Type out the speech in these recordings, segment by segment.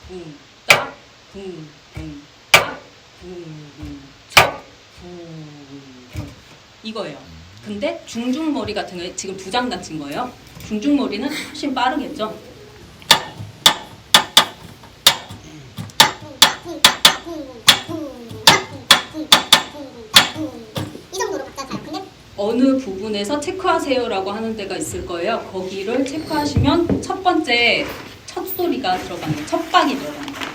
쿵딱 쿵쿵딱 쿵쿵 쿵쿵 이거예요. 근데 중중머리 같은 거 지금 두 장 다친 거예요. 중중머리는 훨씬 빠르겠죠. 이 정도로 각자 가요. 근데 어느 부분에서 체크하세요라고 하는 데가 있을 거예요. 거기를 체크하시면 첫 번째 첫 소리가 들어가는 거예요. 첫 박이 들어가는 거예요.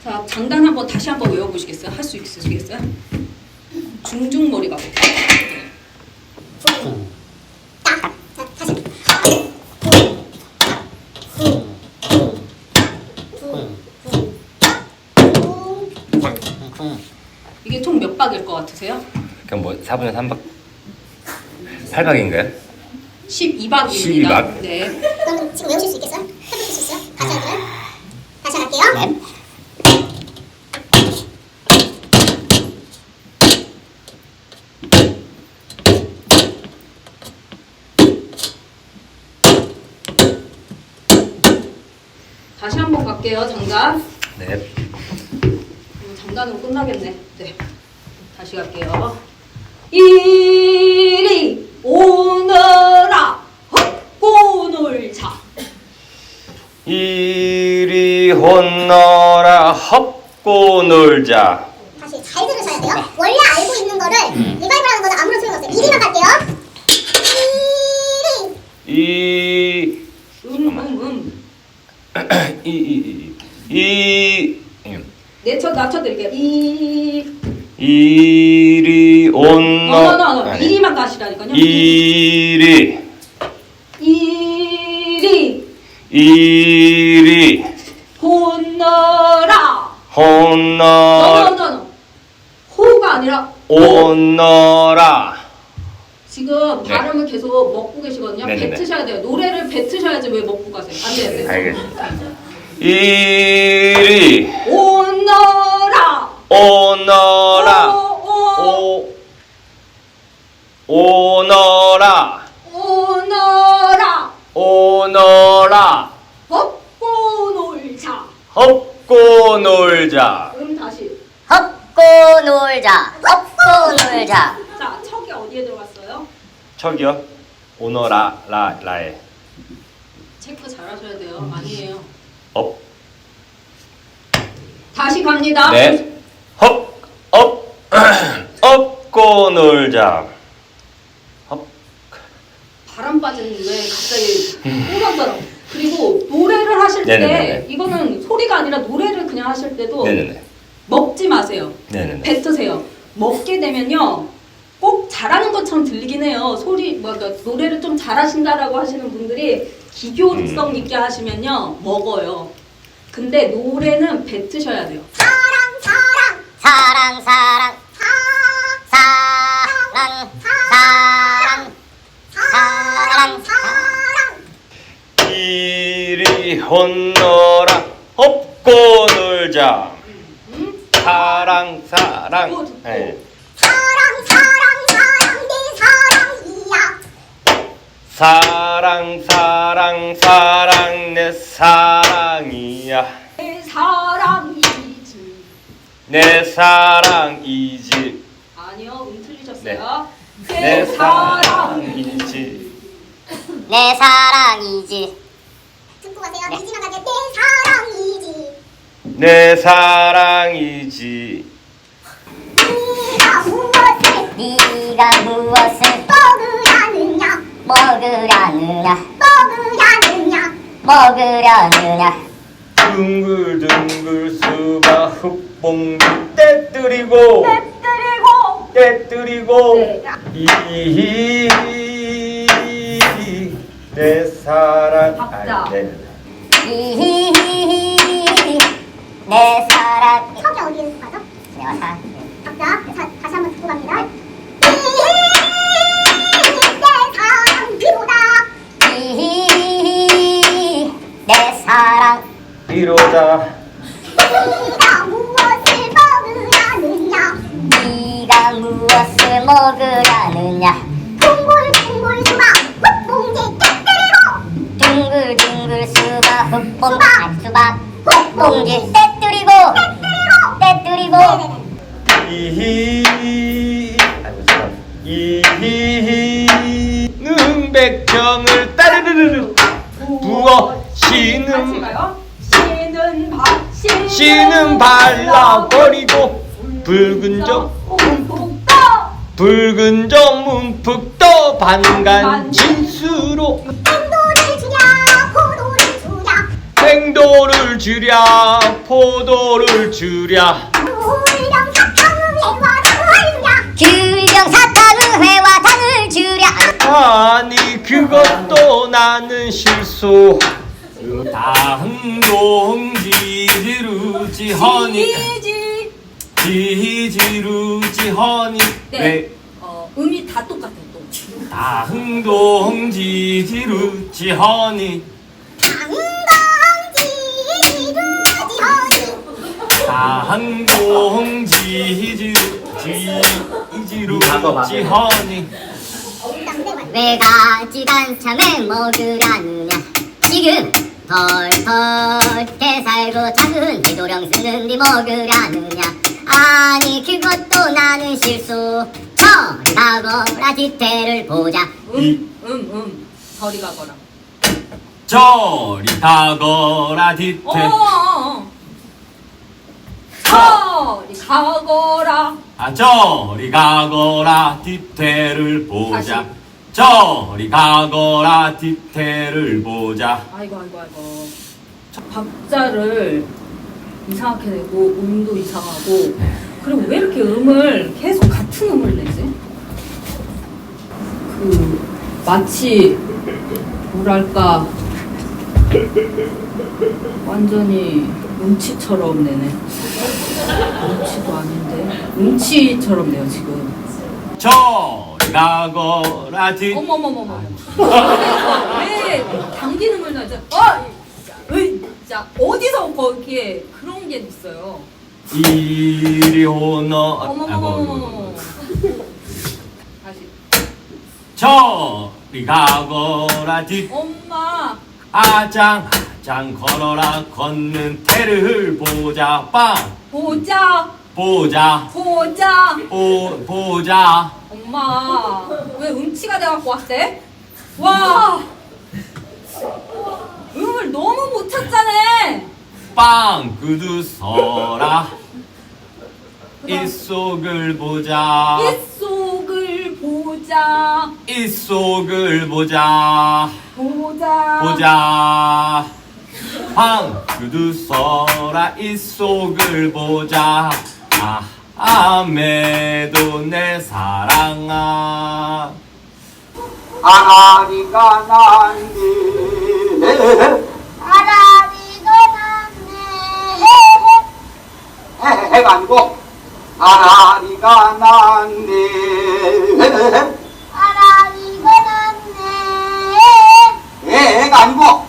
자, 장단 한번 다시 한번 외워보시겠어요? 할 수 있으시겠어요? 중중머리가 볼게요. 딱. 자, 다시. 이게 총 몇 박일 것 같으세요? 그럼 뭐 4분의 3박 8박인가요? 12박입니다. 12박? 네. 그럼 지금 외우실 수 있겠어요? 해보실 수 있어요? 다시 할까요? 다시 할게요. 네. 다시 한번 갈게요. 장단. 네. 장단으로 끝나겠네. 네. 다시 갈게요. 이리 오너라 헛고 놀자. 이리 혼너라 헛고 놀자. 다시 잘 들으셔야 돼요. 원래 알고 있는 거를 리바이벌하는 거는 아무런 소용 없어요. 이리만 갈게요. 이리. 이 네, 저 낮춰드릴게요. 이리 온너 no. 이리만 가시라니까요. 이리 혼너라. 혼너 no. 호가 아니라 온너라. 지금 네. 발음을 계속 먹고 계시거든요. 네네네. 뱉으셔야 돼요. 노래를 뱉으셔야지 왜 먹고 가세요? 안 돼요. 알겠습니다. 이리 오너라. 오너라 오너라 오너라 헛고 놀자. 헛고 놀자. 다시. 헛고 놀자. 헛고 놀자. 자, 척이 어디에 들어갔어요? 저기요. 오너라 라에 체크 잘하셔야 돼요. 아니에요. 업. 다시 갑니다. 네. 업고 놀자. 바람 빠지는 왜 갑자기 꼬만처럼. 그리고 노래를 하실 때 네네네. 이거는 소리가 아니라 노래를 그냥 하실 때도 네네네. 먹지 마세요. 네네네. 뱉으세요. 먹게 되면요. 꼭 잘하는 것처럼 들리긴 해요. 그러니까 노래를 좀 잘하신다라고 하시는 분들이 기교성 있게 하시면요. 먹어요. 근데 노래는 뱉으셔야 돼요. 사랑 사랑 사랑 사랑 사랑 사랑 사랑 사랑 이리 혼너라 업고 놀자. 사랑 또 듣고. 네. 사랑 사랑 사랑 내 사랑이야. 사랑 내 사랑이야. 내 사랑이지. 내 사랑이지. 아니요, 틀리셨어요. 내 사랑이지. 내 사랑이지. 듣고 가세요. 이지만 가게 내 사랑이지. 내 사랑이지. 네가 무엇을 네가 무엇을 먹으려느냐 둥글둥글 수박 흑봉잎 떼뜨리고 내 사랑 박자. 내 사랑 척이 어디에 가죠? 내가 사 각자 다시 한번 듣고 갑니다. 내 사랑 비로다. 내 사랑 이로다. 네가 무엇을 먹으려느냐. 네가 무엇을 먹으려느냐 둥글둥글 수박 흑봉지 깨뜨리고 둥글둥글 수박 흑봉 수박 뽕지 떼뜨리고 떼뜨리고 이히 능백정을 따르르르 부어 씨는 발라버리고 붉은 점 문풍 떠 반간 진수로 행도를 주랴 포도를 주랴 귤경 사탕을 회와 당을 주랴 아니 그것도 나는 실수 당동지지루지 허니 지지루지 허니 네. 음이 다 똑같아요. 또. 당동지지루지 허니 당동지지루지 허니 왜 가지 간참에 먹으라느냐 지금 덜덜 대살고 작은 기도령 쓰는디 먹으라느냐 아니 그것도 나는 실수 저리 가거라 뒤태를 보자 저리 가거라. 저리 가거라 뒤태 저리 가거라. 저리 가거라 뒤태를 보자 다시. 저리 가거라 뒤태를 보자 아이고. 박자를 이상하게 내고 음도 이상하고 그리고 왜 이렇게 음을 계속 같은 음을 내지? 마치 뭐랄까 완전히 음치처럼 내네. 음치도 아닌데 음치처럼 내요 지금. 저리 가거라 뒤 어머머머머. 왜 당긴 음을 나죠? 진짜 어디서 거기에 그런 게 있어요. 이리 오너 어머머머머. 다시. 저리 가거라 뒤 엄마. 아장 걸어라 걷는 태를 보자 빵 보자. 보자 엄마 왜 음치가 돼갖고 왔대? 와 음을 너무 못 찾잖아. 빵 그두서라 이속을 보자 이속을 보자 빵 그두서라 이속을 보자 아메도 내 사랑아 아라리가 난네 해가 아니고 아라리가 난네 해가 아니고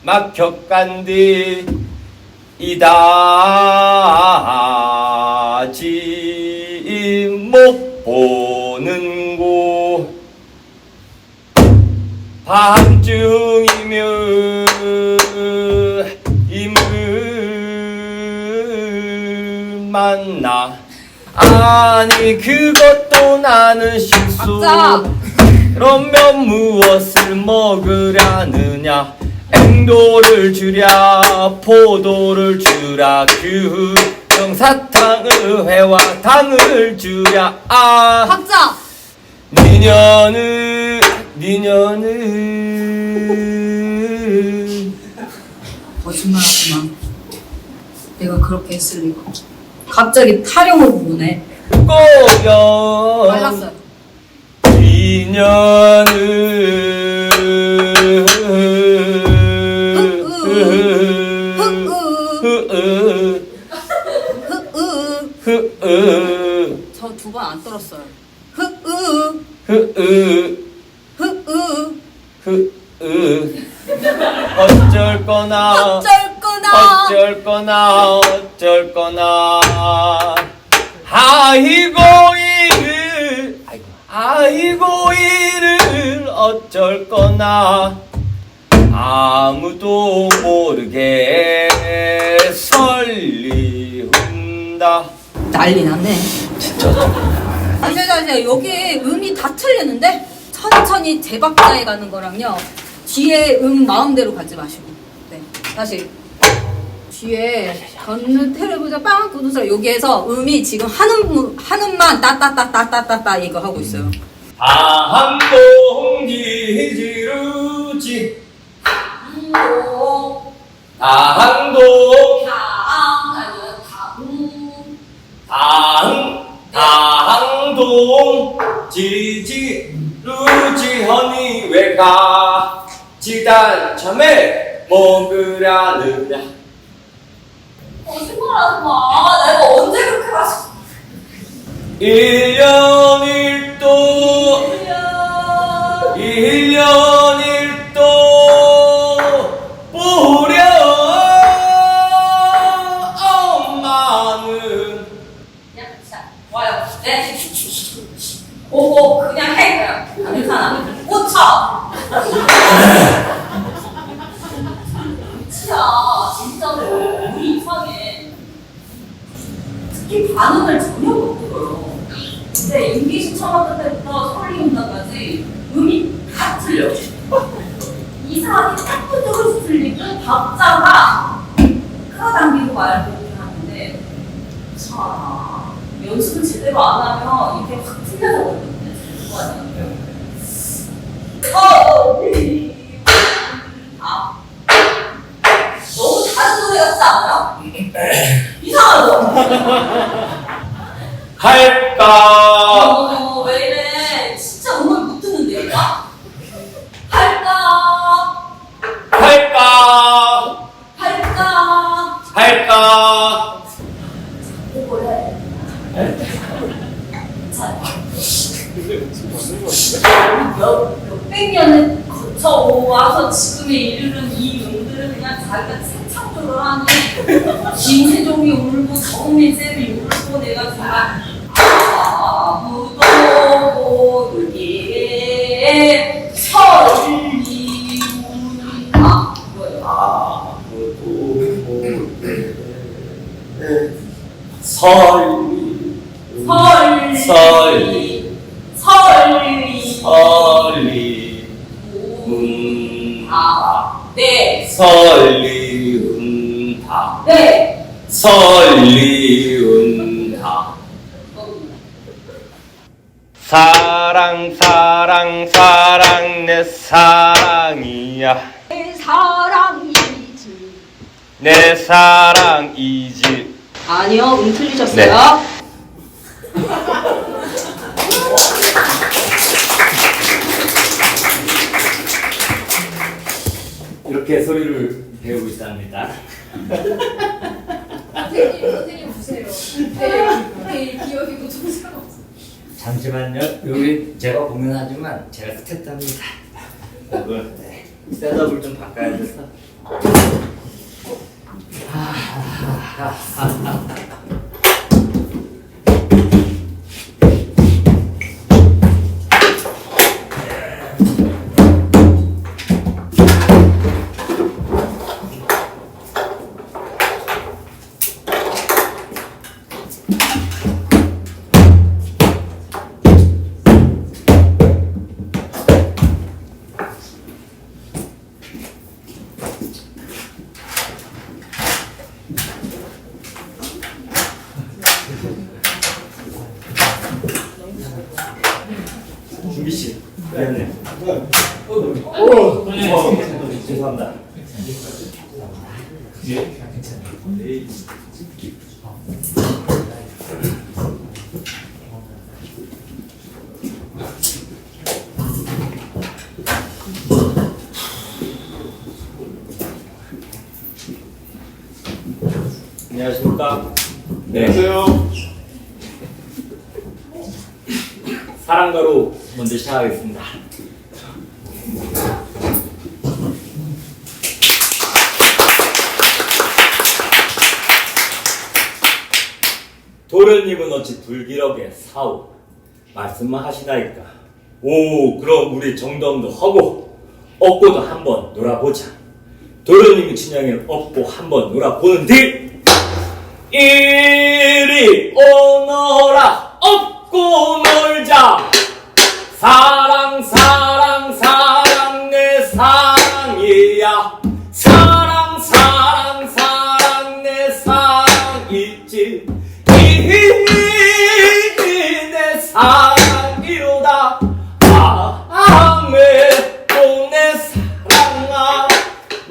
막혀간디 이다지 못 보는 곳 밤중이면 임을 만나 아니 그것도 나는 실수 맞아. 그러면 무엇을 먹으려느냐 앵도를 주랴 포도를 주랴 규정 사탕을 회와 당을 주랴 박자. 니녀는 거짓말하지 마. 내가 그렇게 했을 리가. 갑자기 타령을 부르네. 꼬여 말랐어요. 저 두 번 안 떨었어요. 어쩔거나 아이고 아이고 이를 어쩔 거나 아무도 모르게 설리운다. 난리 났네. 잠시만요. 여기 음이 다 틀리는데 천천히 제박자에 가는 거랑요. 뒤에 마음대로 가지 마시고. 네, 다시. 뒤에 걷는 테레비자 빵 두드서 여기에서 음이 지금 한음만 따따따따따따 이거 하고 있어요. 다한동 기지루지 다한동 다항동 지지루지 허니 왜가 지단 참외 먹으라느냐. 거짓말하지 마. 내가 언제 그렇게 마셨어? 1년 1도 1년 1도 보려 엄마는 그냥 자 와요. 네. 오고 그냥 해 그냥. 안 괜찮아. 꽂혀. 진짜로 우리 이상해. 특히 반응을 전혀 못 들어요. 근데 임기신 처음 왔을 때부터 설리운다까지 음이 다 틀려. 이상하게 딱 붙어서 틀리고 박자가 끌어당기고 말고 이렇게 하는데 자 연습을 제대로 안 하면 이게 확 틀려져 버리거든요. 그거 아니에요? 너무 다른 노래 같지 않아요? 이상하죠? 할까 왜 이래? 진짜 음을 못 듣는데 얘가? 할까? 할까 할까? 할까 뭐래? 자, 몇백 년을 거쳐와서 지금에 이르는 이 음들을 그냥 자기가 창조를 하니 김세종이 울고 정민쌤이 울고 내가 정말 아무도 모르게 설리운다 이거예요. 아무도 모르게 설리 네. 설리운다 네. 설리운다 사랑 사랑 사랑 내 사랑이야 내 사랑이지. 내 사랑이지. 아니요, 틀리셨어요. 이렇게 소리를 배우고 있답니다. 선생님 보세요. 네, 기억이 못 정상. 잠시만요. 여기 제가 공연하지만 제가 스텝답니다. 이걸 셋업을 좀 바꿔야 돼서. 준비 씨. 네. 죄송합니다. 안녕하십니까? 네. 안녕하세요. 사랑가로 먼저 시작하겠습니다. 도련님은 어찌 불기럭에 사오 말씀만 하시나이까. 오, 그럼 우리 정덤도 하고 업고도 한번 놀아보자. 도련님이 진양에 업고 한번 놀아보는데 이리 오너라 업고 놀자. 사랑 사랑 사랑 내 사랑이야. 사랑 사랑 사랑 내 사랑이지. 내 사랑이로다. 아멘 또내 사랑아.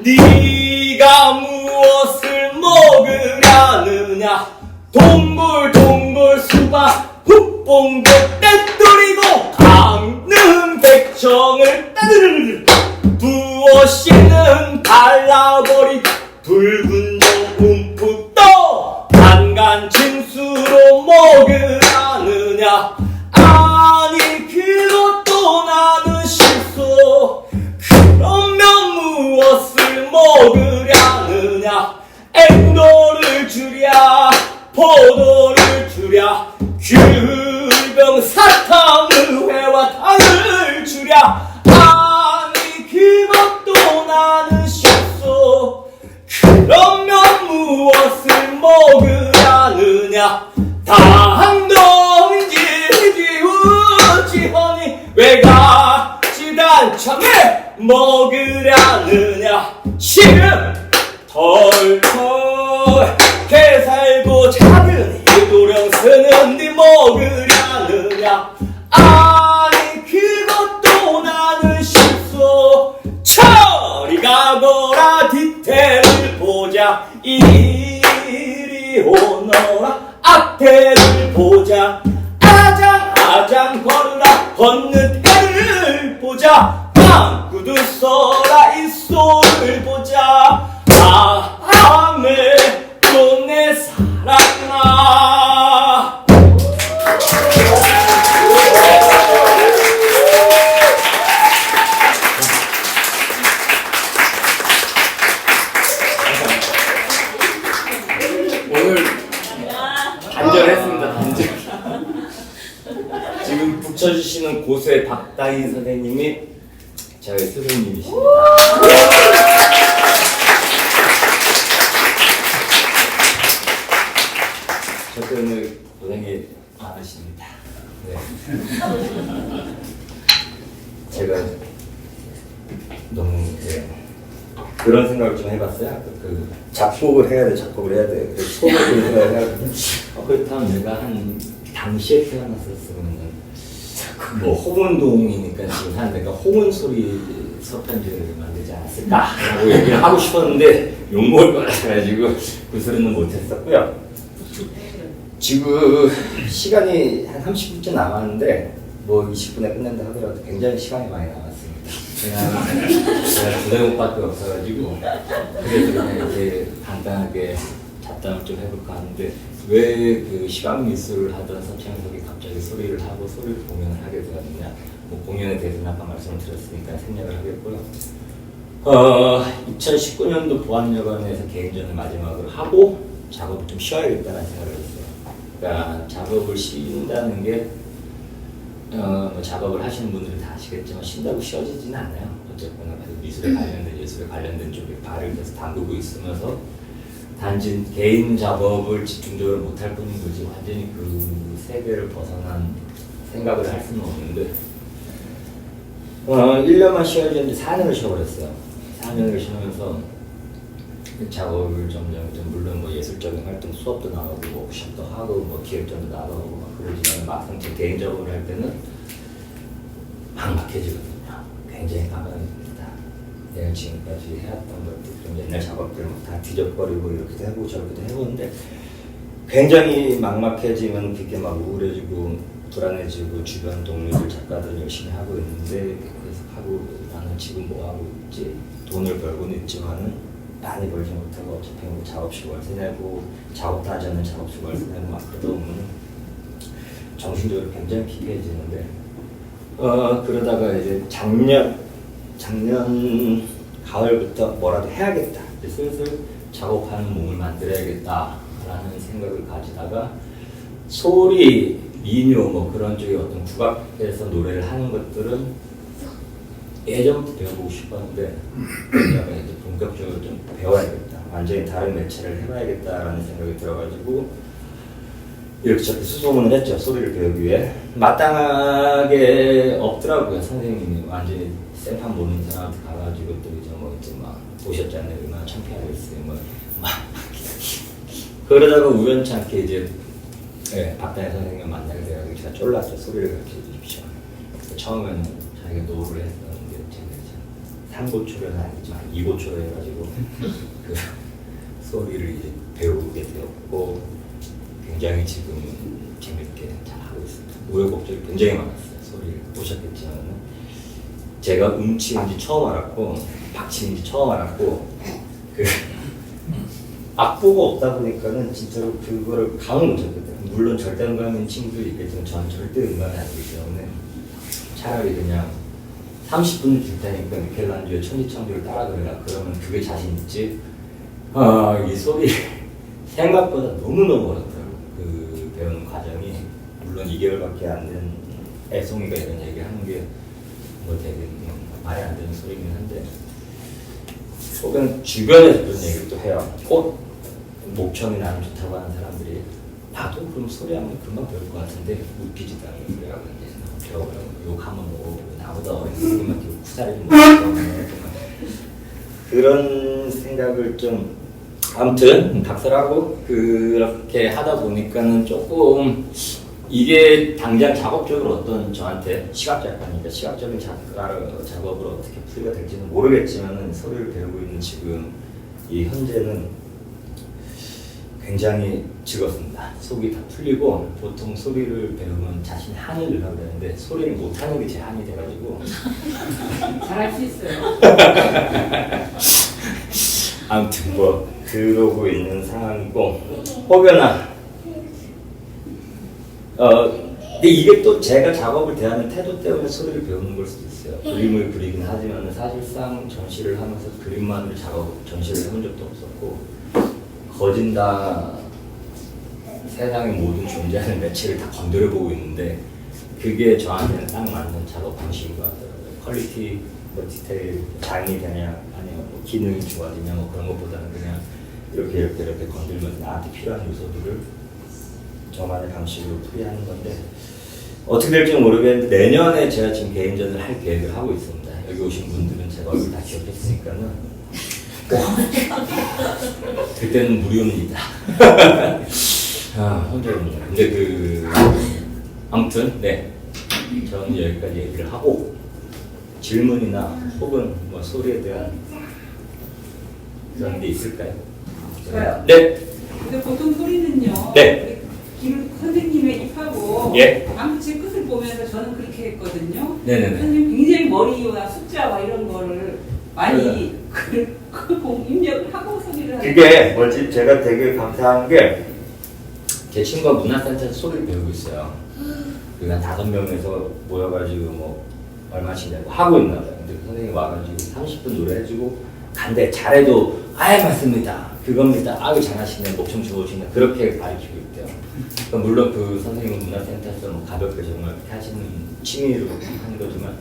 네가 무엇을 먹으려느냐. 동굴 동굴 수박 흑봉도 떼뜨리고 강릉 백청을 따르르르 부어씨는 발라버리 붉은 용움푹 떠 간간 진수로 먹으라느냐. 아니 그것도 나는 실수. 그러면 무엇을 먹으려느냐. 앵도를 주랴 포도를 주랴 귤병 사탕을 회와 당을 주랴. 아니 그것도 나는 실수. 그러면 무엇을 먹으려느냐. 당동지 지우지허니 외갓지단 참에 먹으려느냐. 지금 털털 개살고 작은 이도령 쓰는 네 먹으려느냐. 아니 그것도 나는 실수. 저리 가거라 뒤태를 보자. 이리 오너라 앞태를 보자. 아장 아장 걸으라 걷는 해를 보자. 방구두 써라 이 소를 보자. 아멘 또 내 사랑아. 오늘 단절했습니다. 단절. 지금 붙여주시는 고수의 박다희 선생님이 저희 스승님이십니다. 저 때문에 고생이 많으십니다. 네. 제가 너무 그런 생각을 좀 해봤어요. 작곡을 해야 돼, 작곡을 해야 돼. 소문을 해야 돼. 그렇다면 내가 한 당시에 태어났었으면 뭐 호문동이니까 지금 한 내가 호문 소리 서편지를 만들지 않았을까라고 얘기를 하고 싶었는데 욕먹을 것 같아가지고 그 소리는 못했었고요. 지금 시간이 한 30분째 남았는데 뭐 20분에 끝낸다 하더라도 굉장히 시간이 많이 남았습니다. 제가 두대목밖에 없어가지고 그래서 그냥 이렇게 간단하게 잡담을 좀 해볼까 하는데 왜 그 시각 미술을 하던 서창석이 갑자기 소리를 하고 소리 공연을 하게 되었느냐. 뭐 공연에 대해서는 아까 말씀을 드렸으니까 생략을 하겠고요. 2019년도 보안여관에서 개인전을 마지막으로 하고 작업을 좀 쉬어야겠다는 생각을 했어요. 그러니까 작업을 쉰다는 게 작업을 하시는 분들은 다 아시겠지만 쉰다고 쉬어지지는 않아요. 어쨌거나 미술에 관련된 예술에 관련된 쪽에 발을 계속 담그고 있으면서 단지 개인 작업을 집중적으로 못할 뿐인 거지 완전히 그 세계를 벗어난 생각을 할 수는 없는데 1년만 쉬어야지 4년을 쉬어버렸어요. 4년을 쉬면서 작업을 점점 물론 뭐 예술적인 활동 수업도 나가고 워크숍도 하고 뭐 기획전도 나가고 막 그러지만 막상 제 개인 작업을 할 때는 막막해지거든요. 굉장히 막막합니다. 내가 지금까지 해왔던 것들 좀 옛날 작업들 다 뒤적거리고 이렇게도 해보고 저렇게도 해보는데 굉장히 막막해지면 그게 막 우울해지고 불안해지고 주변 동료들 작가들 열심히 하고 있는데 계속 하고 나는 지금 뭐 하고 있지. 돈을 벌고는 있지만은 많이 벌지 못하고 어차피 뭐 작업실 월세 내고 작업도 하지 않는 작업실 월세 내고 막 그러다 보면 정신적으로 굉장히 피폐해지는데 그러다가 이제 작년 가을부터 뭐라도 해야겠다. 이제 슬슬 작업하는 몸을 만들어야겠다라는 생각을 가지다가 소리 민요 뭐 그런 쪽의 어떤 국악에서 노래를 하는 것들은 예전부터 배워보고 싶었는데 약간 이제 본격적으로 좀 배워야겠다. 완전히 다른 매체를 해봐야겠다라는 생각이 들어가지고 이렇게 저렇게 수소문을 했죠. 소리를 배우기 위해. 마땅하게 없더라고요. 선생님이 완전히 생판 모르는 사람한테 가가지고 또 이제 뭐 이제 막 보셨잖아요. 얼마나 창피하겠어요. 막 그러다가 우연찮게 이제 박단희 선생님을 만나게 돼가지고 제가 쫄랐죠. 소리를 가르쳐 주십시오. 처음에는 자기가 노를 했었는데 제가 3고초려는 아니지만 2고초려 해가지고 그 소리를 이제 배우게 되었고 굉장히 지금 재밌게 잘 하고 있습니다. 우여곡절이 굉장히 많았어요. 소리를 보셨겠지만 제가 음치인지 처음 알았고 박치인지 처음 알았고 그 악보가 없다 보니까는 진짜로 그거를 감을 못 잡거든요. 물론 절대음감인 친구들이 있겠지만 저는 절대 음감이 아니기 때문에 차라리 그냥 30분을 줄 테니까 미켈란젤로의 천지창조를 따라 그래라. 그러면 그게 자신 있지. 이 소리 생각보다 너무너무 어렵더라고요. 그 배우는 과정이 물론 2개월밖에 안 된 애송이가 이런 얘기 하는 게 뭐 되게 말이 안 되는 소리긴 한데 혹은 주변에서 그런 얘기를 또 해요. 꽃 목청이 나는 좋다고 하는 사람들이 나도 그럼 소리하면 금방 배울 것 같은데 웃기지도 않고 그래가지고 이제 배워보라고 욕하면 뭐 나보다 어린 사람한테 쿠사리 좀 먹고 그런 생각을 좀 아무튼 각설하고 그렇게 하다 보니까는 조금 이게 당장 작업적으로 어떤 저한테 시각작가니까 시각적인 작업으로 어떻게 풀이가 될지는 모르겠지만은 소리를 배우고 있는 지금 이 현재는 굉장히 즐겁습니다. 속이 다 풀리고 보통 소리를 배우면 자신이 한을 넣으려고 그러는데 소리를 못하는 게 제 한이 돼가지고 잘할 수 있어요. 아무튼 뭐 그러고 있는 상황이고 혹여나 근데 이게 또 제가 작업을 대하는 태도 때문에 소리를 배우는 걸 수도 있어요. 그림을 그리긴 하지만 사실상 전시를 하면서 그림만으로 전시를 해본 적도 없었고 거진다 세상의 모든 존재하는 매체를 다 건드려보고 있는데 그게 저한테는 딱 맞는 작업 방식인 것 같더라고요. 퀄리티, 뭐 디테일, 장이 되냐 아니면 뭐 기능이 좋아지냐 뭐 그런 것보다는 그냥 이렇게 건들면서 나한테 필요한 요소들을 저만의 방식으로 풀이하는 건데 어떻게 될지 모르겠는데 내년에 제가 지금 개인전을 할 계획을 하고 있습니다. 여기 오신 분들은 제가 얼굴 다 기억했으니까는 그때는 무료입니다. 혼자입니다. 근데 아무튼 네 저는 여기까지 얘기를 하고 질문이나 혹은 뭐 소리에 대한 그런 게 있을까요? 저요? 네. 근데 보통 소리는요. 네. 김 선생님의 입하고 예. 암치 끝을 보면서 저는 그렇게 했거든요. 네네네. 선생님 굉장히 머리와 숫자와 이런 거를 많이 입력을 하고 소리를 하는. 그게 뭐지? 제가 되게 감사한 게 제 친구가 문화센터에서 소리를 배우고 있어요. 그러니까 5명에서 모여가지고 뭐 얼마씩 내고 하고 있나 봐요. 근데 그 선생님이 와가지고 30분 노래해주고 간대 잘해도 아예 맞습니다. 그겁니다. 아유 잘하시네. 목청 좋으시네. 그렇게 가르치고 있대요. 그러니까 물론 그 선생님은 문화센터에서 뭐 가볍게 정말 하시는 취미로 하는 거지만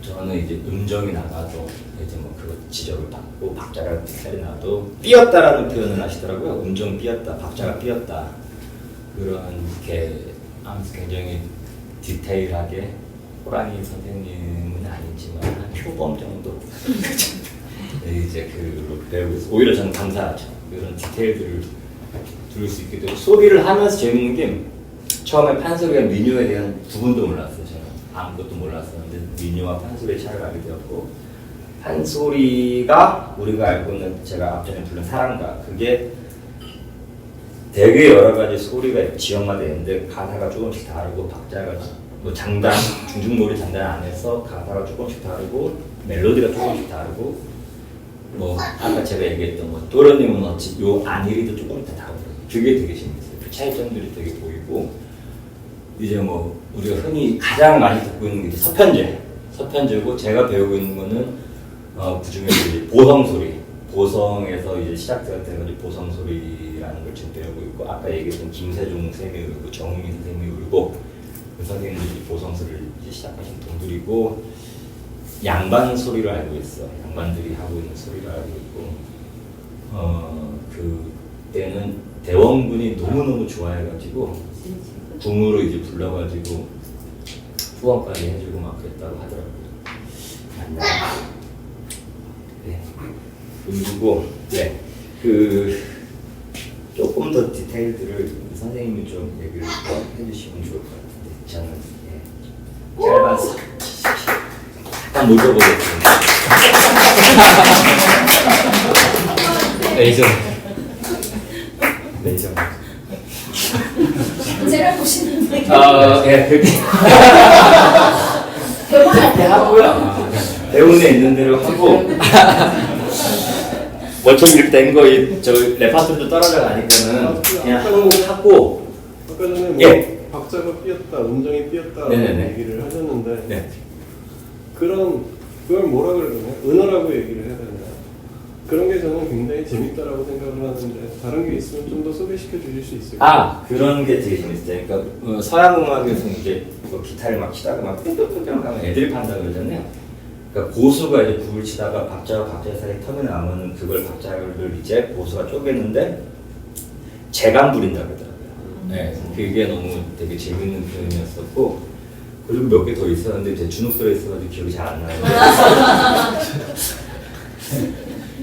저는 이제 음정이 나가도 이제 뭐 그거 지적을 받고 박자가 삑살이 나도 삐었다라는 표현을 하시더라고요. 음정 삐었다, 박자가 삐었다 그렇게 아무튼 굉장히 디테일하게 호랑이 선생님은 아니지만 한 표범 정도 이제 그 배우고 있어요. 오히려 저는 감사하죠. 그런 디테일들을 들을 수 있게 되고 소리를 하면서 재밌는 게 처음에 판소리와 민요에 대한 구분도 몰랐어요. 저는 아무것도 몰랐었는데 민요와 판소리의 차이를 알게 되었고 판소리가 우리가 알고 있는 제가 앞전에 부른 사랑가 그게 되게 여러 가지 소리가 지역마다 있는데 가사가 조금씩 다르고 박자가 뭐 장단 중중몰이 장단 안에서 가사가 조금씩 다르고 멜로디가 조금씩 다르고 뭐 아까 제가 얘기했던 뭐 도련님은 어찌 요 안일이도 조금 다 다르더라고요. 그게 되게 재밌어요. 그 차이점들이 되게 보이고 이제 뭐 우리가 흔히 가장 많이 듣고 있는 게 이제 서편제고 제가 배우고 있는 거는 그 중에 이제 보성 소리, 보성에서 이제 시작돼가지고 보성 소리라는 울음이라는 걸 지금 배우고 있고 아까 얘기했던 김세종 선생님이 울고 정우민 선생님이 울고 그 선생님들이 보성서를 이제 시작하신 분들이고 양반 소리를 알고 있어. 양반들이 하고 있는 소리를 알고 있고 그때는 대원군이 너무너무 좋아해가지고 궁으로 이제 불러가지고 후원까지 해주고 막 그랬다고 하더라고요. 네. 그리고 네. 조금 더 디테일들을 선생님이 좀 얘기를 해주시면 좋을 것 같은데 저는 짧아서 한번 모셔보겠습니다. 레이저. 제가 보시는데 예, 그렇게 하고요. 대운에 있는 대로 하고 뭐좀 이렇게 된 거, 저 레파토리도 떨어져 가니까는 그냥 하고 아까 전에 뭐 예. 박자가 삐었다, 음정이 삐었다 네네네. 얘기를 하셨는데 네. 그걸 뭐라 그러나요? 은어라고 얘기를 해야 되나요? 그런 게 저는 굉장히 재밌다라고 생각을 하는데 다른 게 있으면 좀 더 소개시켜 주실 수 있을까요? 그런 게 되게 재밌어요. 그러니까 서양 음악에서 이제 뭐 기타를 막 치다가 막 뿅뿅뿅뿅 하면 애드립 한다 그러잖아요. 그러니까 고수가 이제 북을 치다가 박자와 박자 사이 텀이 나면은 그걸 박자를 이제 고수가 쪼갰는데 재간 부린다 그러더라고요. 네, 그게 너무 되게 재밌는 표현이었었고 그리고 몇 개 더 있었는데 제 주눅 들어 있어가지고 기억이 잘 안 나요.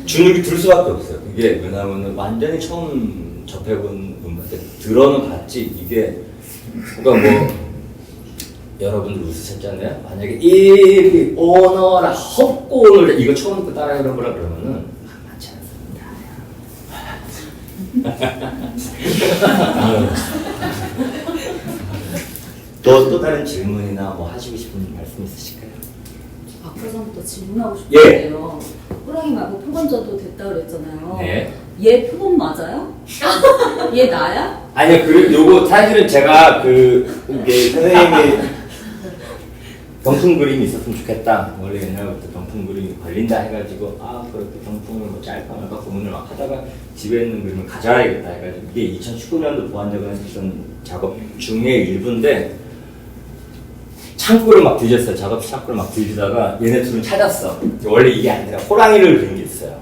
주눅이 들 수밖에 없어요. 이게 왜냐하면 완전히 처음 접해본 음악인데 들어는 봤지 이게 그러니까 뭐 여러분들 웃으셨잖아요. 만약에 이 오너라 헛고를 이거 처음 듣고 따라해 보라 그러면은 만만치 않습니다. 또 다른 질문이나 뭐 하시고 싶은 말씀 있으실까요? 박사장부터 질문하고 싶은데요. 호랑이 말고 표본자도 됐다 그랬잖아요. 네. 얘 표본 맞아요? 얘 나야? 아니요, 요거 사실은 제가 이게 선생님이 병풍 그림이 있었으면 좋겠다. 원래 옛날부터 병풍 그림이 걸린다 해가지고 그렇게 병풍을 뭐 짧아 말까 고민을 막 하다가 집에 있는 그림을 가져와야겠다 해가지고 이게 2019년도 보안적으로 했던 작업 중에 일부인데 창고를 막 뒤졌어요. 작업 창고를 막 뒤지다가 얘네 둘은 찾았어. 원래 이게 아니라 호랑이를 그린 게 있어요.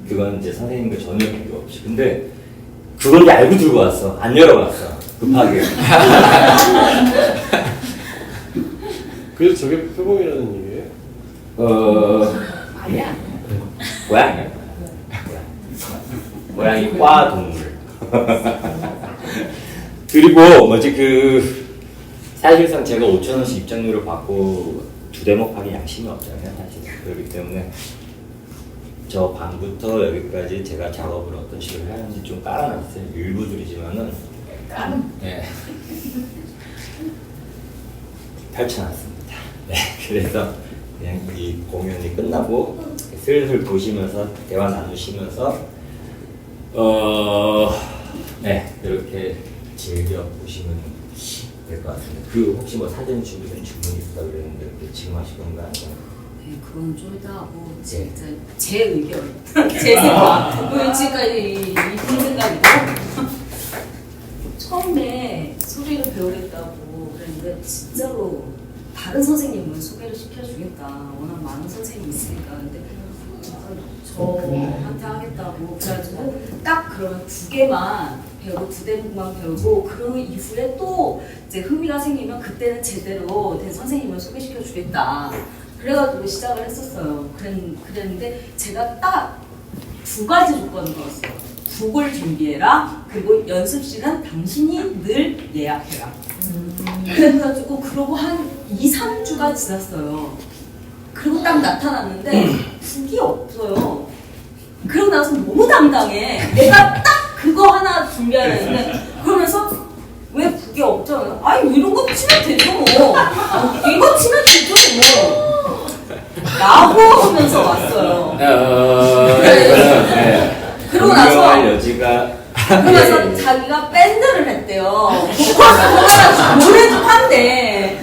그건 이제 선생님과 전혀 관계 없이. 근데 그건 이제 알고 들고 왔어. 안 열어봤어. 급하게. 그래서 저게 표범이라는 얘기예요? 아니야. 고양이야. 고양이 과 동물. 그리고 사실상 제가 5,000원씩 입장료를 받고 2대목 하기 양심이 없잖아요. 사실. 그렇기 때문에 저 방부터 여기까지 제가 작업을 어떤 식으로 하는지 좀 깔아놨어요. 일부들이지만은 네. 펼쳐놨습니다. 네, 그래서 그냥 이 공연이 끝나고 슬슬 보시면서 대화 나누시면서 네, 이렇게 즐겨 보시면 될 것 같습니다. 혹시 뭐 사전 준비된 질문이 있다고 그랬는데 지금 하실 건가 아니면? 네, 그건 좀 이따 하고 제 의견, 제 생각. 지금까지 이분 생각이고 처음에 소리를 배우겠다고 그랬는데 진짜로 다른 선생님을 소개를 시켜주겠다. 워낙 많은 선생님이 있으니까. 근데 저한테 하겠다고 그래가지고 딱 그러면 2개만 배우고 2대목만 배우고 그 이후에 또 이제 흥미가 생기면 그때는 제대로 된 선생님을 소개시켜 주겠다. 그래가지고 시작을 했었어요. 그랬는데 제가 딱 2가지 조건을 걸었어요. 곡을 준비해라. 그리고 연습실은 당신이 늘 예약해라. 그래가지고 그러고 한 2-3주가 지났어요. 그리고 딱 나타났는데 북이 없어요. 그러고 나서 너무 당당해. 내가 딱 그거 하나 준비하려는데 그러면서 왜 북이 없죠? 아니 이런 거 치면 되죠 뭐. 이거 치면 되죠 뭐. 라고 하면서 왔어요. 그러고 나서 그러면서 자기가 밴드를 했대요. 노래 좀 한대.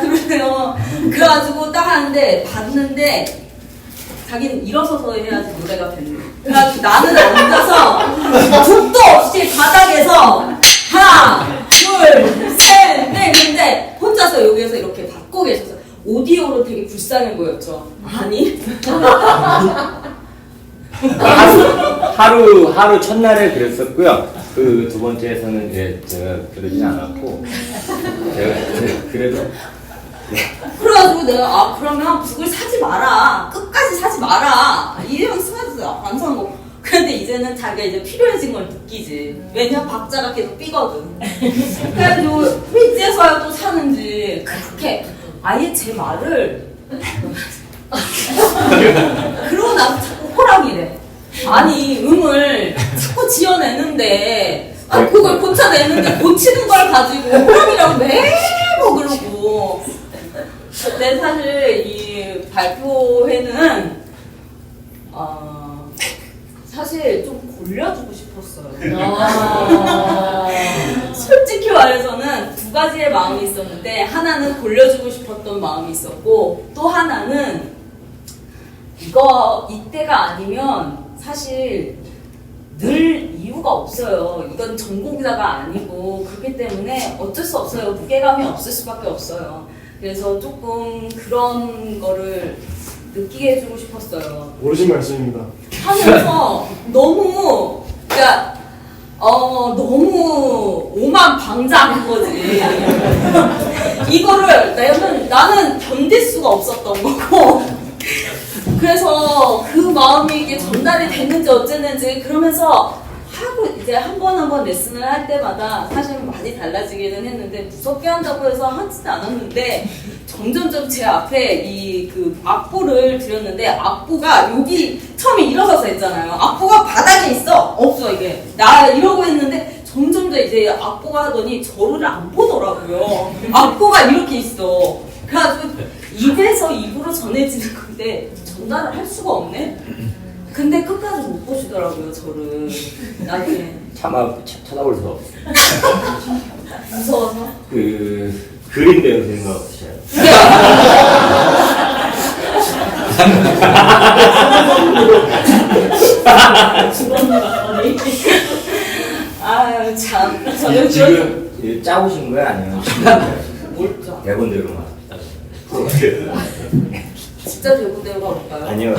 그러네요. 그래가지고 딱 하는데 봤는데 자기는 일어서서 해야지 노래가 되는 거야. 그래가지고 나는 앉아서 죽도 없이 바닥에서 하나, 둘, 셋, 넷 했는데 혼자서 여기에서 이렇게 받고 계셔서 오디오로 되게 불쌍해 보였죠. 아니? 하루 첫날에 그랬었고요. 그 두 번째에서는 이제 제가 그러진 않았고 제가 그래도 그래가지고 내가 그러면 북을 사지 마라. 끝까지 사지 마라. 이래면 쓰면서 안 사는 거. 근데 이제는 자기가 이제 필요해진 걸 느끼지. 왜냐면 박자가 계속 삐거든. 그래가지고 왜 이제서야 또 사는지 그렇게 아예 제 말을 그러고 나서 자꾸 호랑이래. 아니 음을 자꾸 지어내는데 그걸 고쳐내는데 고치는 걸 가지고 호랑이라고 매번 그러고. 근데 사실 이 발표회는 사실 좀 골려주고 싶었어요. 솔직히 말해서는 두 가지의 마음이 있었는데 하나는 골려주고 싶었던 마음이 있었고 또 하나는 이때가 아니면 사실 늘 이유가 없어요. 이건 전공자가 아니고 그렇기 때문에 어쩔 수 없어요. 무게감이 없을 수밖에 없어요. 그래서 조금 그런 거를 느끼게 해주고 싶었어요. 옳으신 말씀입니다. 하면서 너무 그러니까 너무 오만방자한 거지. 이거를 나는 견딜 수가 없었던 거고. 그래서 그 마음이 이게 전달이 됐는지 어쨌는지 그러면서 하고 이제 한 번 레슨을 할 때마다 사실 많이 달라지기는 했는데 무섭게 한다고 해서 하지는 않았는데 점점점 제 앞에 그 악보를 드렸는데 악보가 여기 처음에 일어서서 했잖아요. 악보가 바닥에 있어. 없어 이게. 나 이러고 했는데 점점 더 이제 악보가 하더니 저를 안 보더라고요. 악보가 이렇게 있어. 그래가지고 입에서 입으로 전해지는 건데 전달을 할 수가 없네. 근데 끝까지 못 보시더라고요, 저를. 나중에. 쳐다볼 수가 없어요. 무서워서? 그림 배우 생각 없으셔요? 아유, 참. 저는 지금 짜오신 거야? 아니면 뭘 짜? 대본대로만? 진짜 대본대로 가볼까요? 아니요.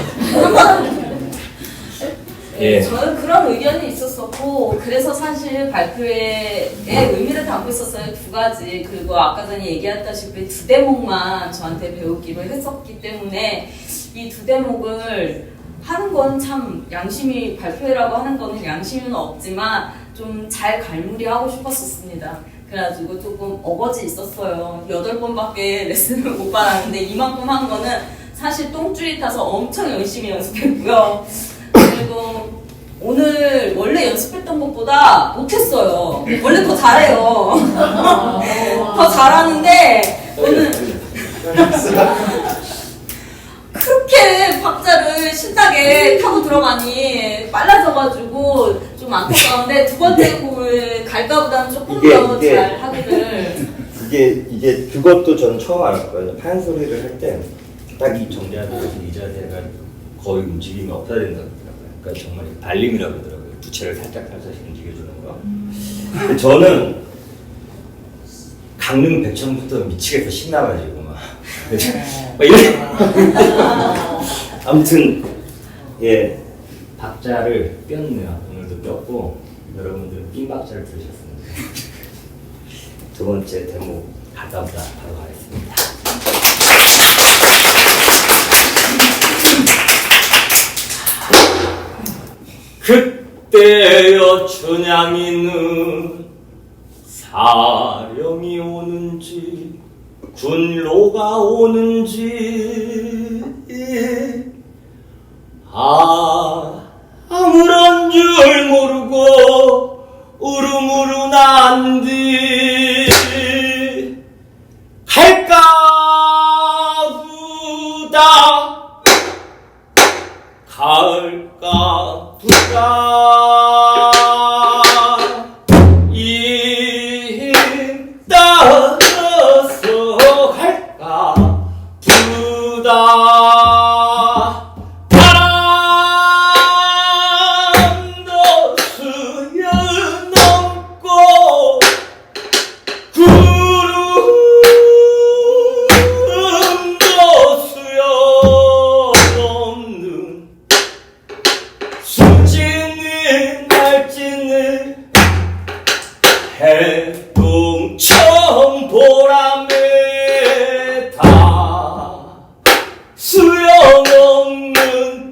네, 예. 저는 그런 의견이 있었었고 그래서 사실 발표회에 의미를 담고 있었어요. 두 가지. 그리고 아까 전에 얘기했다시피 두 대목만 저한테 배우기로 했었기 때문에 이 두 대목을 하는 건 참 양심이 발표회라고 하는 거는 양심은 없지만 좀 잘 갈무리하고 싶었었습니다. 그래가지고 조금 어거지 있었어요. 8번밖에 레슨을 못 받았는데 이만큼 한 거는 사실 똥줄이 타서 엄청 열심히 연습했고요. 그리고 오늘 원래 연습했던 것보다 못했어요. 원래 더 잘해요. 더 잘하는데 오늘 그렇게 박자를 신나게 타고 들어가니 빨라져가지고 좀 안타까운데 두 번째 곡을 갈까보다는 조금 더 잘 하기를. 이게 그것도 저는 처음 알았거든요. 판소리를 할 때 딱 이 정자세에서 이 자세가 거의 움직임이 없어야 된다고 하더라고요. 그러니까 정말 발림이라고 그러더라고요. 부채를 살짝 움직여주는 거. 근데 저는 강릉 백천부터 미치겠어 신나가지고 막 이렇게 아무튼 예 박자를 꼈네요. 오늘도 꼈고 여러분들은 삔 박자를 들으셨습니다. 두 번째 대목 가다보다 바로 가겠습니다. 그때여 춘향이는 사령이 오는지 군로가 오는지 아무런 줄 모르고 우르무르 난뒤 갈까 보다 갈까 보다 이 따라서 갈까 보다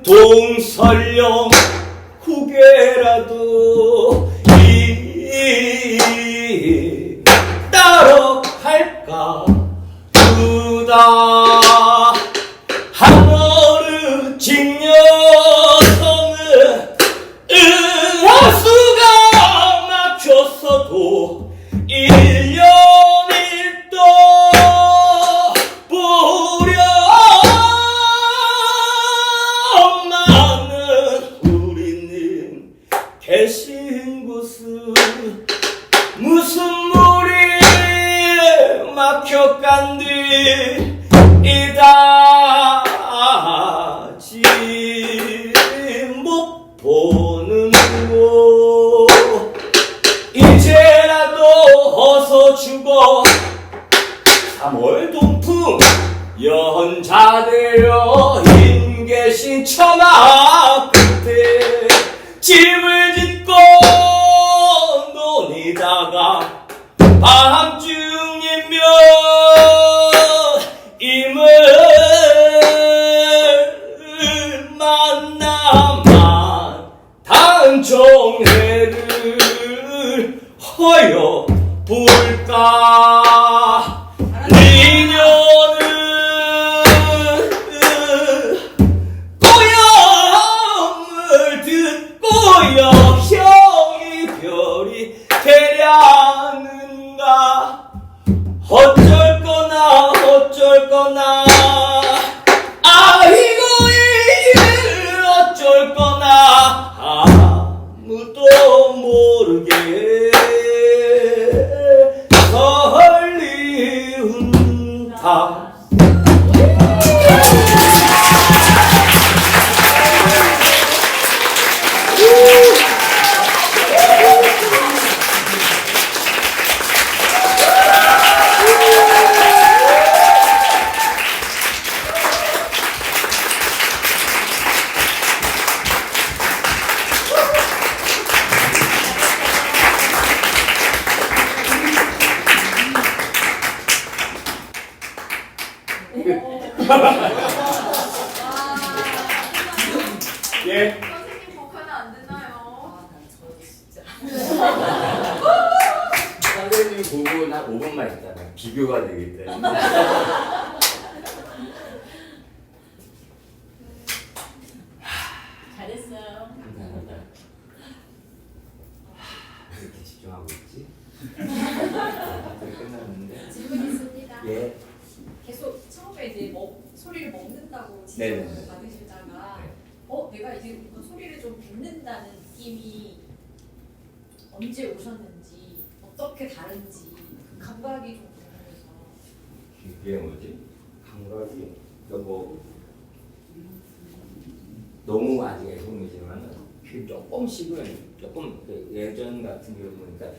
동설령 후계라도 따로 갈까 두다 하늘의 직녀성은 응하수가 막혔어도 1년 1도 보려 많은 우리는 계신 곳은 무슨 물이 막혀간들 이다지 못 보는 곳 이제라도 어서 죽어 3월 동풍 연자되어 인계신 천하 끝에 집을 짓고 논이다가 밤중이면 임을 만나만 단종회를 허여 볼까 니녀는 고염을 듣고여 형이 별이 되려는가 어쩔 거나 아이고 어쩔 거나 아무도 모르게 설리운다. 예. 선생님 복화는 안 되나요? 선생님 보고 한 5분만 있다가 비교가 되기 때문에 잘했어요. 감사합니다. 이렇게 집중하고 있지? 끝났는데. 질문 있습니다. 예. 계속 처음에 이제 소리를 먹는다고 네네네. 지적을 받으시다가 네. 내가 이제 뭔가 소리를 좀 뱉는다는 느낌이 언제 오셨는지 어떻게 다른지 그 감각이 좀 궁금해서. 그게 뭐지? 감각이 뭐 너무 아직 애송이지만은 그 조금씩은 조금 예전 같은 경우 보니까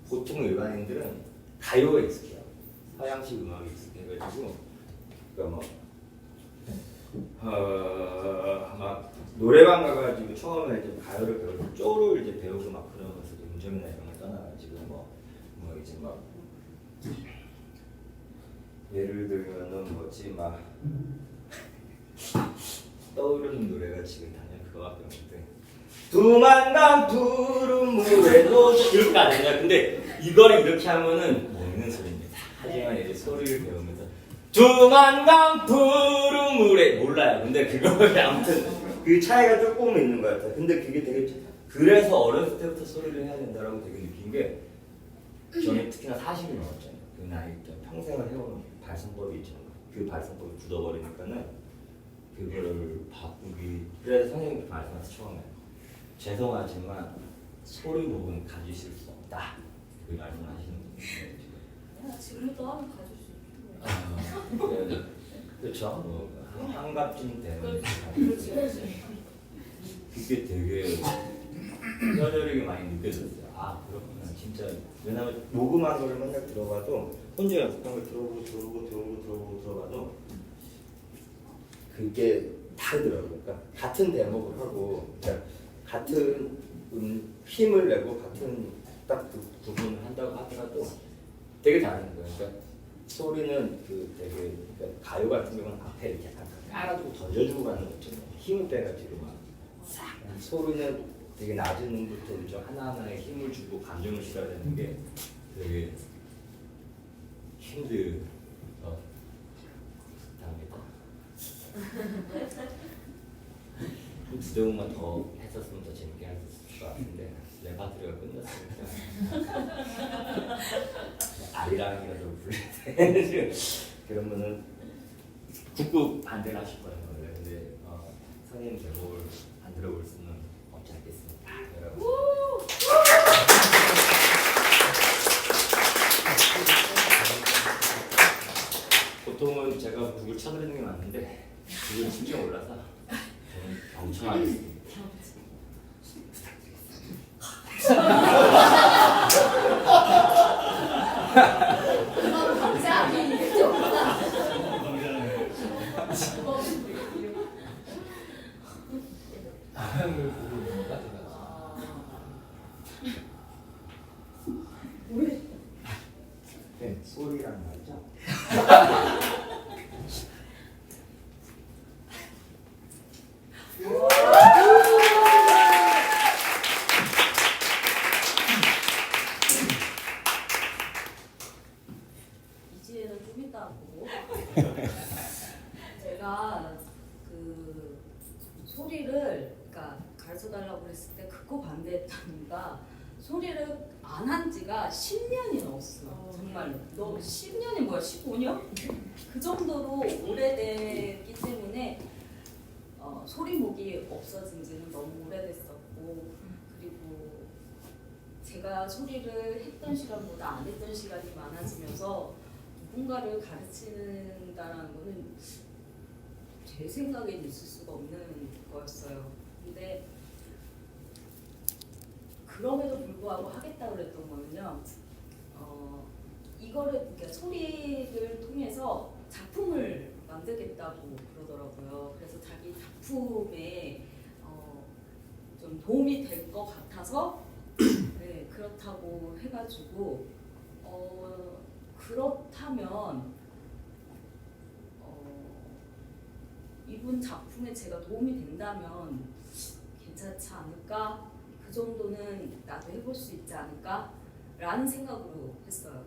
보통 일반인들은 가요에 익숙해요. 서양식 음악에 익숙해가지고 그러니까 막 노래방 가가지고 처음에 이제 가요를 배울 때 쪼를 이제 배우고 막 그러면서 음정이나 이런 걸 떠나가지고 뭐 이제 막 예를 들면은 뭐지 막 떠오르는 노래가 지금 단연 그거밖에 없는데 두만강 푸른 물에도 이렇게 안 되냐. 근데 이거를 이렇게 하면은 먹는 소리입니다. 하지만 이제 소리를 배우면서 두만강 푸른 물에 몰라요. 근데 그거 아무튼 그 차이가 조금 있는 것 같아요. 근데 그게 되게 그래서 어렸을 때부터 소리를 해야 된다라고 되게 느낀 게 저는 특히나 40이 넘었잖아요. 그 나이 때 평생을 해온 발성법이 있잖아요. 그 발성법을 굳어버리니까는 그거를 바꾸기. 그래서 선생님이 말씀하셔서 처음에 죄송하지만 소리 부분 가지실 수 없다. 그 말씀하시는 분이에요. 지금도 하면 가질 수 있고. 그렇죠. 뭐 한갑쯤 되는. 그렇지. 그게 되게 뼈저리게 많이 느껴졌어요. 아 그렇구나 진짜. 왜냐면 녹음한 거를 맨날 들어봐도 혼자 연습한 걸 들어봐도 그게 다르더라고요. 그러니까 같은 대목을 하고 그러니까 같은 힘을 내고 같은 딱 그 부분을 한다고 하더라도 되게 다른 거예요. 그러니까 소리는 그 되게 그러니까 가요 같은 경우는 앞에 이렇게 약간 깔아주고 던져주고 가는 거 있잖아요. 힘을 빼가지고 막 싹. 소리는 되게 낮은 음부터 좀 하나하나에 힘을 주고 감정을 실어야 되는 게 되게 힘들어 답니다. 두 대목만 더 했었으면 더 재밌게 할 수 있을 것 같은데 레파토리가 끝났으니까 아리랑이라도 불러야 돼. 그러면은 국부 반대를 하실 거예요. 근데 선생님 제목을 안 들어볼 수는 없지 않겠습니까? 여러분. 보통은 제가 북을 쳐드리는 게 맞는데 북을 칠 줄 몰라서 저는 경청하겠습니다. 네, 소리라는 말이죠. 이지혜는 좀 이따 보고 제가 그 소리를 그러니까 가르쳐 달라고 했을 때 극구 반대했던 이유가 소리를 안 한 지가 10년이 넘었어. 정말로. 너 10년이 뭐야? 15년? 그 정도로 오래됐기 때문에 소리목이 없어진 지는 너무 오래됐었고 그리고 제가 소리를 했던 시간보다 안 했던 시간이 많아지면서 누군가를 가르치는다라는 거는 제 생각에는 있을 수가 없는 거였어요. 근데 그럼에도 불구하고 하겠다고 그랬던 거는요. 이거를 그러니까 소리를 통해서 작품을 만들겠다고 그러더라고요. 그래서 자기 작품에 좀 도움이 될 것 같아서 네, 그렇다고 해가지고 그렇다면 이분 작품에 제가 도움이 된다면 괜찮지 않을까? 그 정도는 나도 해볼 수 있지 않을까? 라는 생각으로 했어요.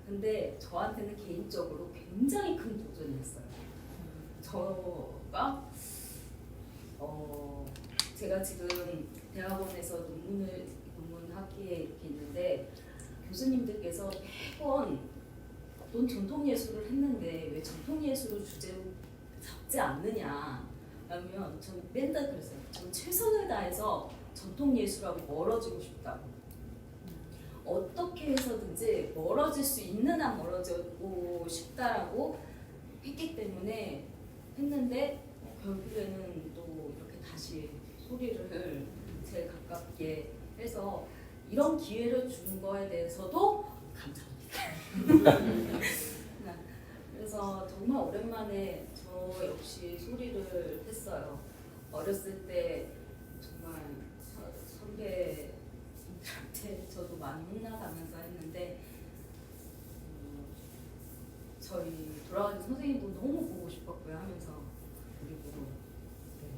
근데 저한테는 개인적으로 굉장히 큰 도전이었어요. 저가 제가 지금 대학원에서 논문 학기에 이렇게 있는데 교수님들께서 매번 넌 전통예술을 했는데 왜 전통예술을 주제로 잡지 않느냐 라면 전 맨날 그랬어요. 전 최선을 다해서 전통예술하고 멀어지고 싶다고. 어떻게 해서든지 멀어질 수 있는 한 멀어지고 싶다라고 했기 때문에 했는데 결국에는 또 이렇게 다시 소리를 제일 가깝게 해서 이런 기회를 주는 거에 대해서도 감사합니다. 그래서 정말 오랜만에 저 역시 소리를 했어요. 어렸을 때 정말 선배들한테 저도 많이 혼나가면서 했는데 저희 돌아가신 선생님도 너무 보고 싶었고요 하면서 그리고 네,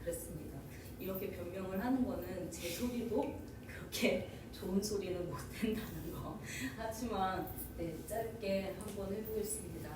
그랬습니다. 이렇게 변명을 하는 거는 제 소리도 그렇게 좋은 소리는 못 된다는 거. 하지만 네, 짧게 한번 해보겠습니다.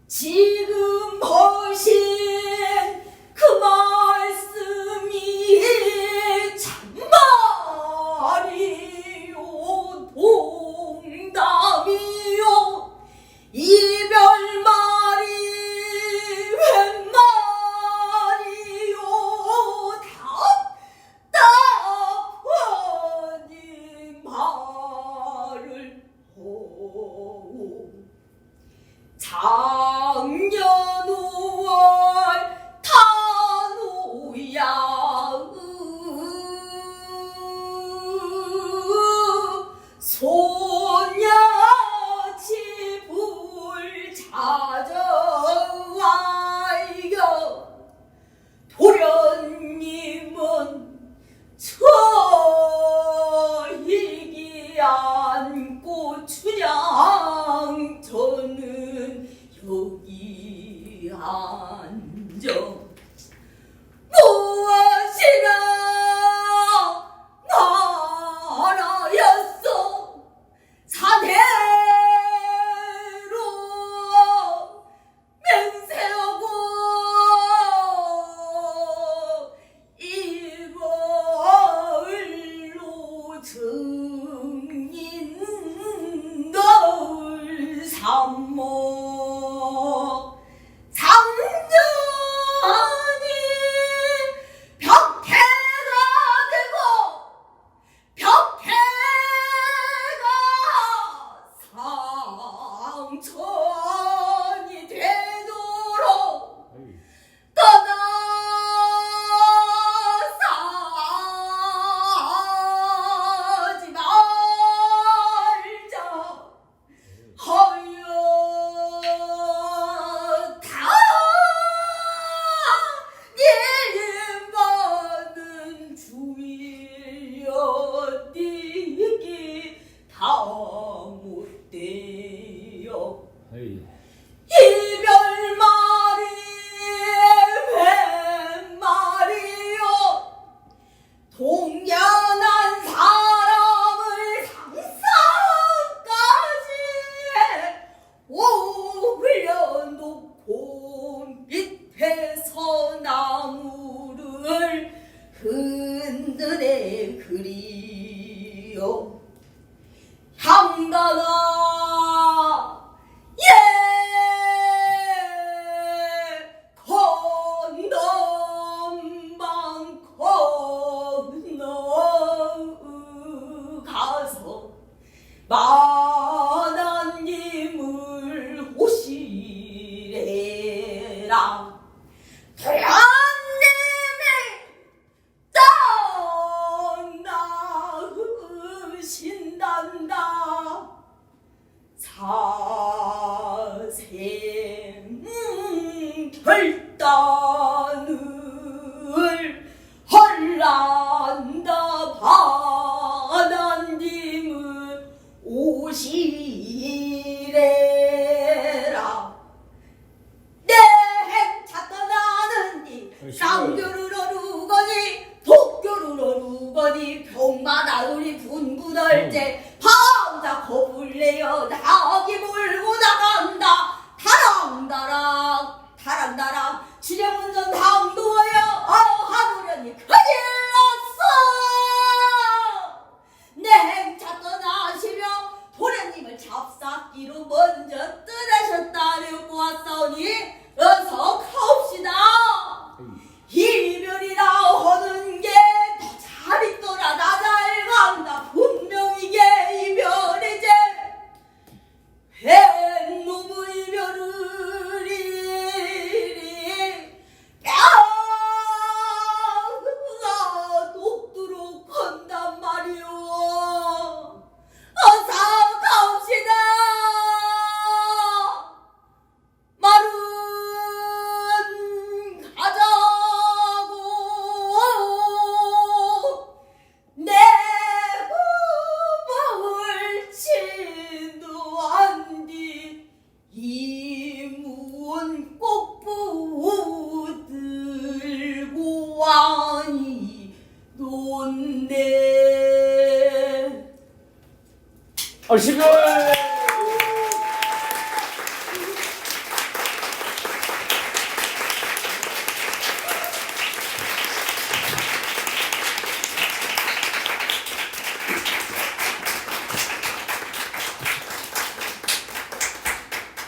지금 보신 그 말씀이 참말이요 동담이요 단정 무엇이나 나라였어 사대로 맹세하고 이걸로 증인 널 삼모 상전이 벽해가 되고 벽해가 상천이 되도록 떠나지 말자 허여다 님만은 주일여 니기 다 못돼요 이별말이 웬 말이요 동연한 사람을 상상까지 올려놓고 밑에서 나무를 흔드네 그리요 향가가 예 건너만 건너가서 만화님을 오시래라 도련님이 떠나으신단다 사생 결단을 헐란다 바다님은 오시래라 내 행차 떠나는니 쌍교를 어루거니 독교를 어루거니 병마나으리 분부덜제 밤자 겁을내어 나기 몰고 나간다 다랑다랑 다랑다랑 지령운전 당도하여 하노려니 큰일 났어 내 행차 떠나시며 도련님을 잡사기로 먼저 떠나셨다려고 왔사오니 어서 가옵시다 이별이라 하는 게 더 잘 있더라 나 잘 간다 분명히 게 이별이제 놈의 이별을 이리 뼈가 녹도록 건단 말이오 어서 가옵시다 말은 가자고 내 몸을 친도한디 이문 꼭 붙들고 와니 논대 얼씨구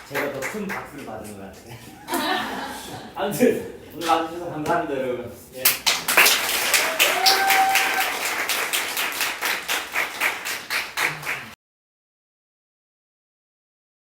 제가 더 큰 박수를 받은 것 같아요. 아무튼 오늘 와주셔서 감사합니다 여러분. 예.